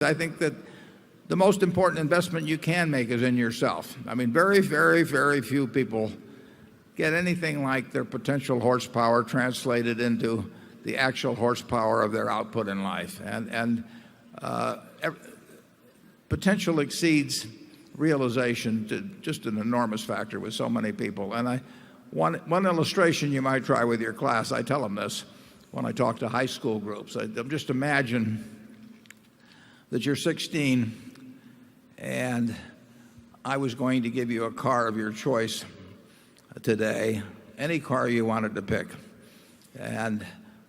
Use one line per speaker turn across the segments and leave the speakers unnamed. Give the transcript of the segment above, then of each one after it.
I think that the most important investment you can make is in yourself. I mean, very, very, very few people get anything like their potential horsepower translated into the actual horsepower of their output in life. And potential exceeds realization to just an enormous factor with so many people. And one illustration you might try with your class, I tell them this when I talk to high school groups. Just imagine that you're 16 and I was going to give you a car of your choice today, any car you wanted to pick.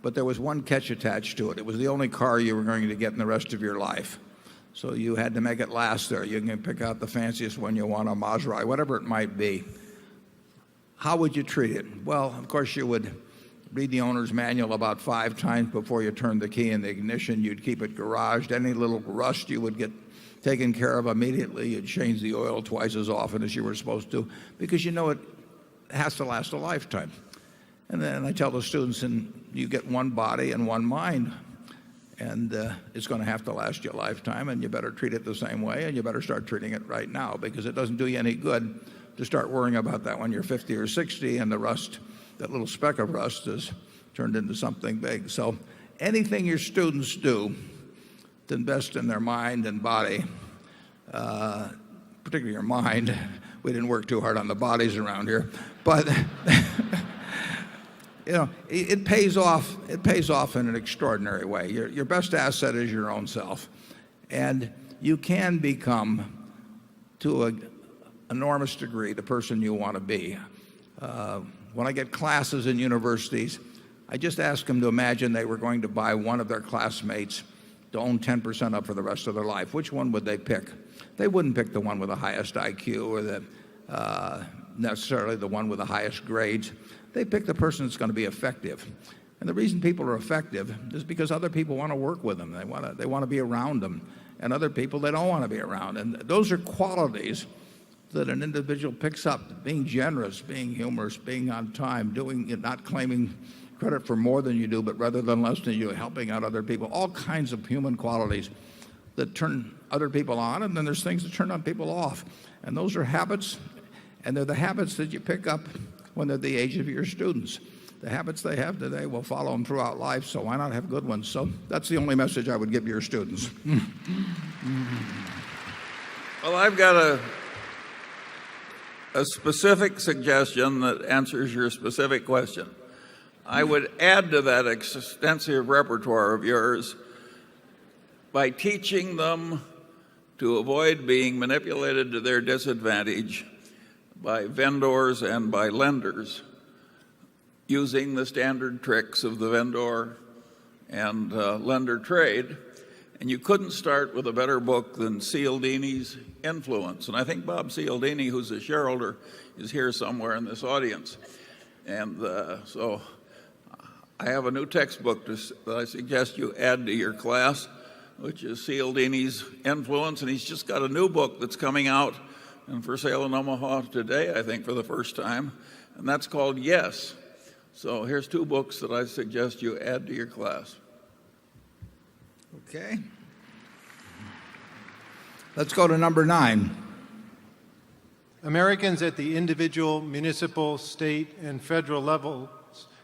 But there was one catch attached to it. It was the only car you were going to get in the rest of your life. So you had to make it last there. You can pick out the fanciest one you want, a Maserati, whatever it might be. How would you treat it? Well, of course, you would read the owner's manual about 5 times before you turned the key in the ignition. You'd keep it garaged. Any little rust you would get taken care of immediately. You'd change the oil twice as often as you were supposed to, because you know it has to last a lifetime. And then I tell the students, and you get one body and one mind, and it's going to have to last you a lifetime, and you better treat it the same way, and you better start treating it right now, because it doesn't do you any good to start worrying about that when you're 50 or 60 and the rust, that little speck of rust, is turned into something big. So anything your students do to invest in their mind and body, particularly your mind. We didn't work too hard on the bodies around here, but you know, it pays off. It pays off in an extraordinary way. Your best asset is your own self, and you can become, to an enormous degree, the person you want to be. When I get classes in universities, I just ask them to imagine they were going to buy one of their classmates to own 10% up for the rest of their life. Which one would they pick? They wouldn't pick the one with the highest IQ or necessarily the one with the highest grades. They pick the person that's going to be effective. And the reason people are effective is because other people want to work with them. They want to be around them. And other people they don't want to be around. And those are qualities that an individual picks up: being generous, being humorous, being on time, not claiming credit for more than you do, but rather than less than you, helping out other people. All kinds of human qualities that turn other people on, and then there's things that turn on people off. And those are habits, and they're the habits that you pick up when they're the age of your students. The habits they have today will follow them throughout life, so why not have good ones? So that's the only message I would give your students.
Well, I've got a specific suggestion that answers your specific question. I would add to that extensive repertoire of yours by teaching them to avoid being manipulated to their disadvantage by vendors and by lenders, using the standard tricks of the vendor and lender trade. And you couldn't start with a better book than Cialdini's Influence. And I think Bob Cialdini, who's a shareholder, is here somewhere in this audience. And so I have a new textbook that I suggest you add to your class, which is Cialdini's Influence. And he's just got a new book that's coming out and for sale in Omaha today, I think, for the first time. And that's called Yes. So here's 2 books that I suggest you add to your class.
Okay. Let's go to number 9.
Americans at the individual, municipal, state, and federal levels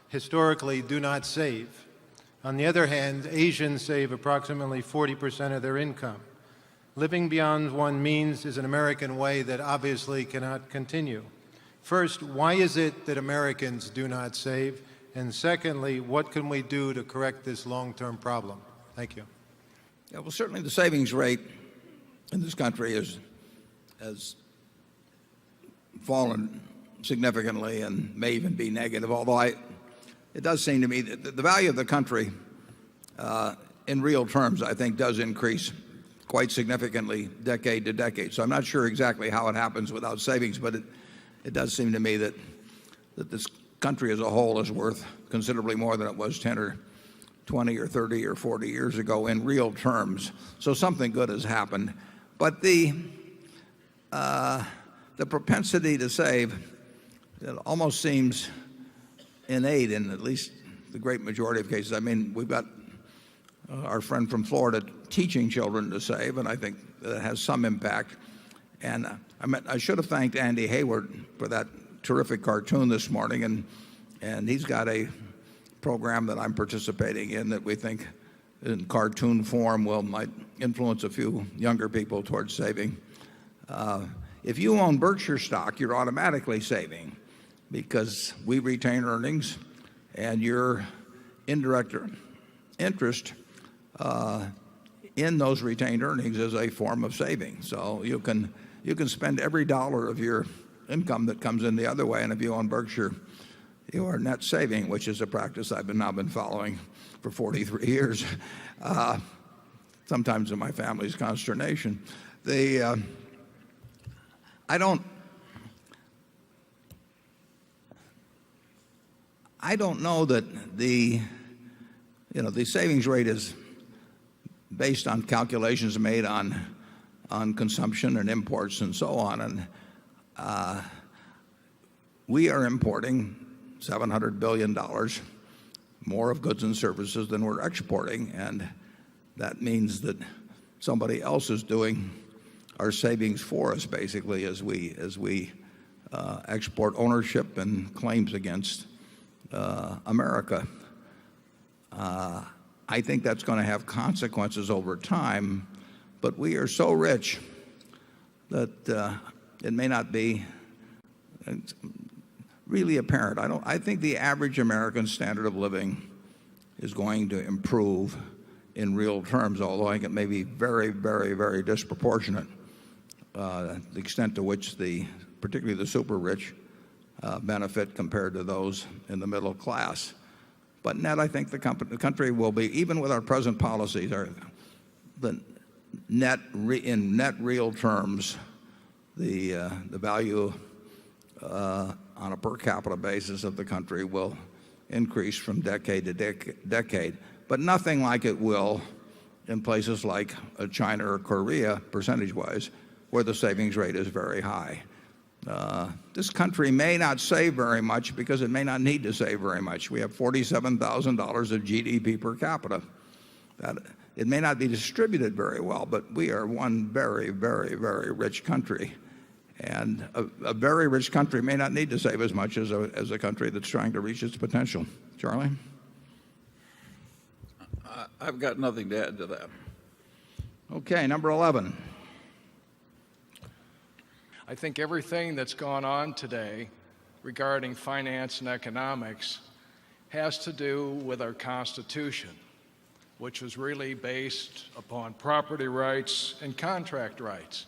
historically do not save. On the other hand, Asians save approximately 40% of their income. Living beyond one's means is an American way that obviously cannot continue. First, why is it that Americans do not save? And secondly, what can we do to correct this long-term problem? Thank you.
Yeah, well, certainly the savings rate in this country has fallen significantly and may even be negative, although it does seem to me that the value of the country in real terms, I think, does increase quite significantly decade to decade. So I'm not sure exactly how it happens without savings, but it does seem to me that this country as a whole is worth considerably more than it was 10 or 20 or 30 or 40 years ago in real terms. So something good has happened. But the propensity to save, it almost seems innate in at least the great majority of cases. I mean, we've got our friend from Florida teaching children to save, and I think that has some impact. And I should have thanked Andy Hayward for that terrific cartoon this morning, and he's got a program that I'm participating in that we think in cartoon form might influence a few younger people towards saving. If you own Berkshire stock, you're automatically saving because we retain earnings, and your indirect interest in those retained earnings is a form of saving. So you can spend every dollar of your income that comes in the other way, and if you own Berkshire, you are net saving, which is a practice I've now been following for 43 years, sometimes in my family's consternation. I don't know that the savings rate is based on calculations made on consumption and imports and so on. And we are importing $700 billion more of goods and services than we're exporting, and that means that somebody else is doing our savings for us, basically, as we export ownership and claims against America. I think that's going to have consequences over time, but we are so rich that it may not be really apparent. I think the average American standard of living is going to improve in real terms, although I think it may be very, very, very disproportionate, the extent to which particularly the super rich benefit compared to those in the middle class. But net, I think the country will be, even with our present policies, in net real terms, the value on a per capita basis of the country will increase from decade to decade, but nothing like it will in places like China or Korea, percentage-wise, where the savings rate is very high. This country may not save very much because it may not need to save very much. We have $47,000 of GDP per capita. It may not be distributed very well, but we are one very, very, very rich country. And a very rich country may not need to save as much as a country that's trying to reach its potential. Charlie?
I've got nothing to add to that.
Okay, number 11.
I think everything that's gone on today regarding finance and economics has to do with our Constitution, which was really based upon property rights and contract rights.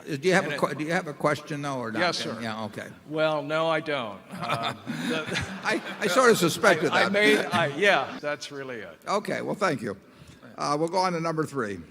Do you have a question, though, or not?
Yes, sir.
Yeah, okay.
Well, no, I don't.
I sort of suspected that.
Yeah, that's really it.
Okay, well, thank you. We'll go on to number 3.